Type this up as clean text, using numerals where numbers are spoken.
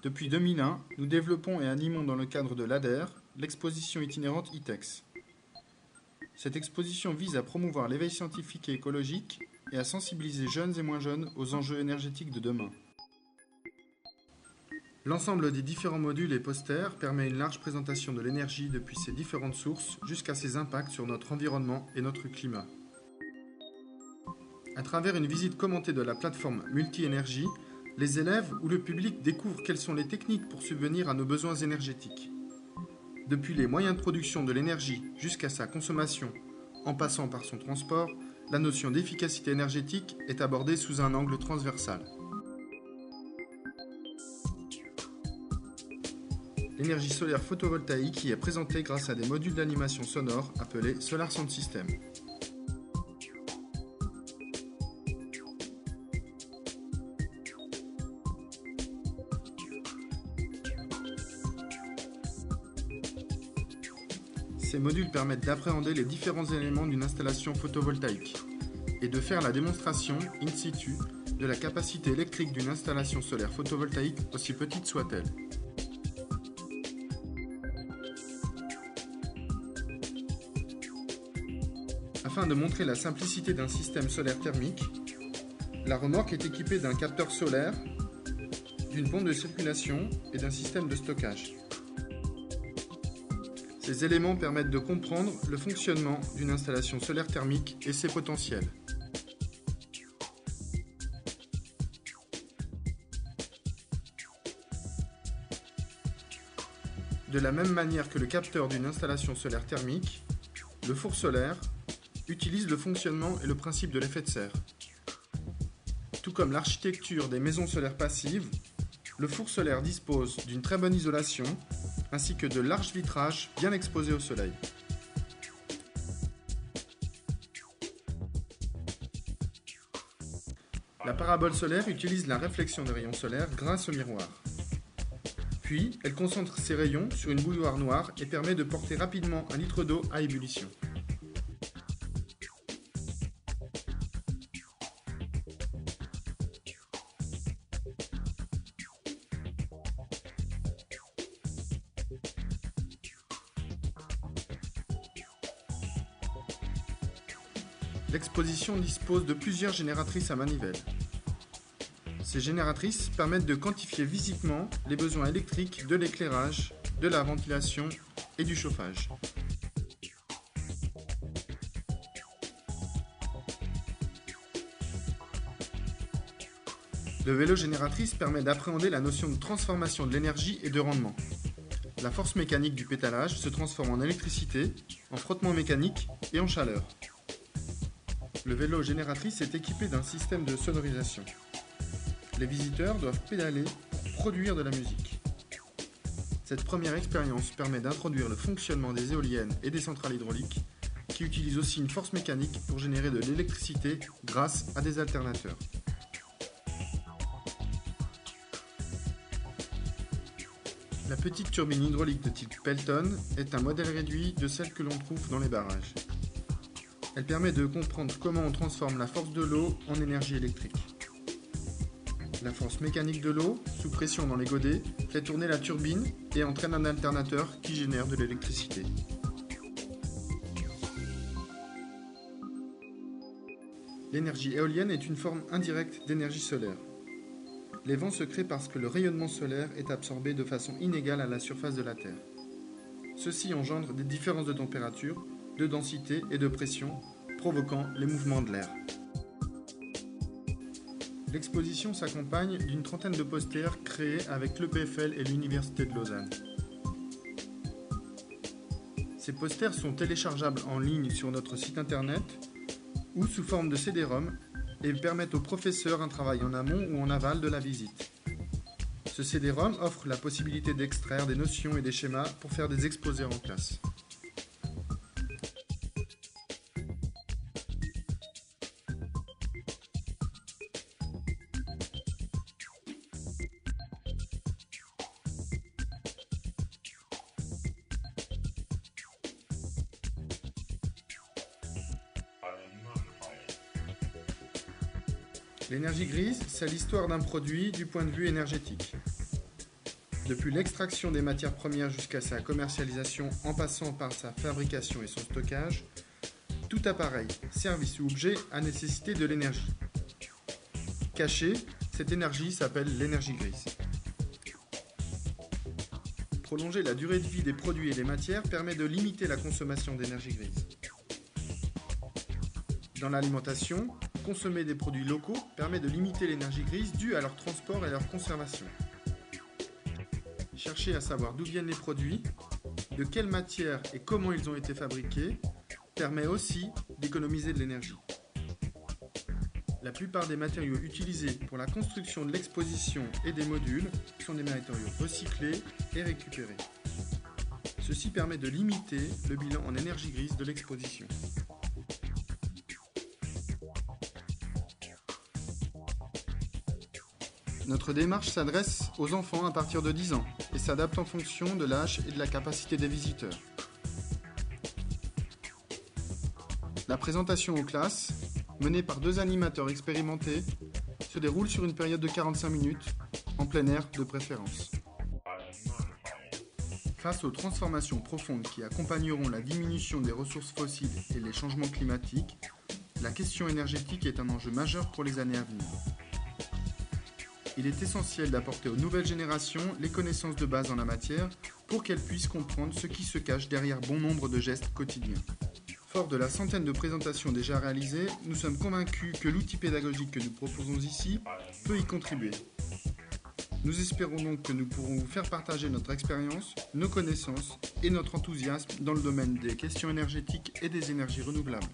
Depuis 2001, nous développons et animons dans le cadre de l'ADER l'exposition itinérante ITEX. Cette exposition vise à promouvoir l'éveil scientifique et écologique et à sensibiliser jeunes et moins jeunes aux enjeux énergétiques de demain. L'ensemble des différents modules et posters permet une large présentation de l'énergie depuis ses différentes sources jusqu'à ses impacts sur notre environnement et notre climat. À travers une visite commentée de la plateforme Multi-Énergie, les élèves ou le public découvrent quelles sont les techniques pour subvenir à nos besoins énergétiques. Depuis les moyens de production de l'énergie jusqu'à sa consommation, en passant par son transport, la notion d'efficacité énergétique est abordée sous un angle transversal. L'énergie solaire photovoltaïque y est présentée grâce à des modules d'animation sonore appelés Solar Sound System. Ces modules permettent d'appréhender les différents éléments d'une installation photovoltaïque et de faire la démonstration in situ de la capacité électrique d'une installation solaire photovoltaïque aussi petite soit-elle. Afin de montrer la simplicité d'un système solaire thermique, la remorque est équipée d'un capteur solaire, d'une pompe de circulation et d'un système de stockage. Ces éléments permettent de comprendre le fonctionnement d'une installation solaire thermique et ses potentiels. De la même manière que le capteur d'une installation solaire thermique, le four solaire utilise le fonctionnement et le principe de l'effet de serre. Tout comme l'architecture des maisons solaires passives, le four solaire dispose d'une très bonne isolation ainsi que de larges vitrages bien exposés au soleil. La parabole solaire utilise la réflexion des rayons solaires grâce au miroir. Puis, elle concentre ses rayons sur une bouilloire noire et permet de porter rapidement un litre d'eau à ébullition. L'exposition dispose de plusieurs génératrices à manivelle. Ces génératrices permettent de quantifier physiquement les besoins électriques de l'éclairage, de la ventilation et du chauffage. Le vélo génératrice permet d'appréhender la notion de transformation de l'énergie et de rendement. La force mécanique du pédalage se transforme en électricité, en frottement mécanique et en chaleur. Le vélo génératrice est équipé d'un système de sonorisation. Les visiteurs doivent pédaler pour produire de la musique. Cette première expérience permet d'introduire le fonctionnement des éoliennes et des centrales hydrauliques qui utilisent aussi une force mécanique pour générer de l'électricité grâce à des alternateurs. La petite turbine hydraulique de type Pelton est un modèle réduit de celle que l'on trouve dans les barrages. Elle permet de comprendre comment on transforme la force de l'eau en énergie électrique. La force mécanique de l'eau, sous pression dans les godets, fait tourner la turbine et entraîne un alternateur qui génère de l'électricité. L'énergie éolienne est une forme indirecte d'énergie solaire. Les vents se créent parce que le rayonnement solaire est absorbé de façon inégale à la surface de la Terre. Ceci engendre des différences de température, de densité et de pression, provoquant les mouvements de l'air. L'exposition s'accompagne d'une trentaine de posters créés avec l'EPFL et l'Université de Lausanne. Ces posters sont téléchargeables en ligne sur notre site internet ou sous forme de CD-ROM et permettent aux professeurs un travail en amont ou en aval de la visite. Ce CD-ROM offre la possibilité d'extraire des notions et des schémas pour faire des exposés en classe. L'énergie grise, c'est l'histoire d'un produit du point de vue énergétique. Depuis l'extraction des matières premières jusqu'à sa commercialisation en passant par sa fabrication et son stockage, tout appareil, service ou objet a nécessité de l'énergie. Cachée, cette énergie s'appelle l'énergie grise. Prolonger la durée de vie des produits et des matières permet de limiter la consommation d'énergie grise. Dans l'alimentation, consommer des produits locaux permet de limiter l'énergie grise due à leur transport et leur conservation. Chercher à savoir d'où viennent les produits, de quelle matière et comment ils ont été fabriqués, permet aussi d'économiser de l'énergie. La plupart des matériaux utilisés pour la construction de l'exposition et des modules sont des matériaux recyclés et récupérés. Ceci permet de limiter le bilan en énergie grise de l'exposition. Notre démarche s'adresse aux enfants à partir de 10 ans et s'adapte en fonction de l'âge et de la capacité des visiteurs. La présentation aux classes, menée par 2 animateurs expérimentés, se déroule sur une période de 45 minutes, en plein air de préférence. Face aux transformations profondes qui accompagneront la diminution des ressources fossiles et les changements climatiques, la question énergétique est un enjeu majeur pour les années à venir. Il est essentiel d'apporter aux nouvelles générations les connaissances de base en la matière pour qu'elles puissent comprendre ce qui se cache derrière bon nombre de gestes quotidiens. Fort de la centaine de présentations déjà réalisées, nous sommes convaincus que l'outil pédagogique que nous proposons ici peut y contribuer. Nous espérons donc que nous pourrons vous faire partager notre expérience, nos connaissances et notre enthousiasme dans le domaine des questions énergétiques et des énergies renouvelables.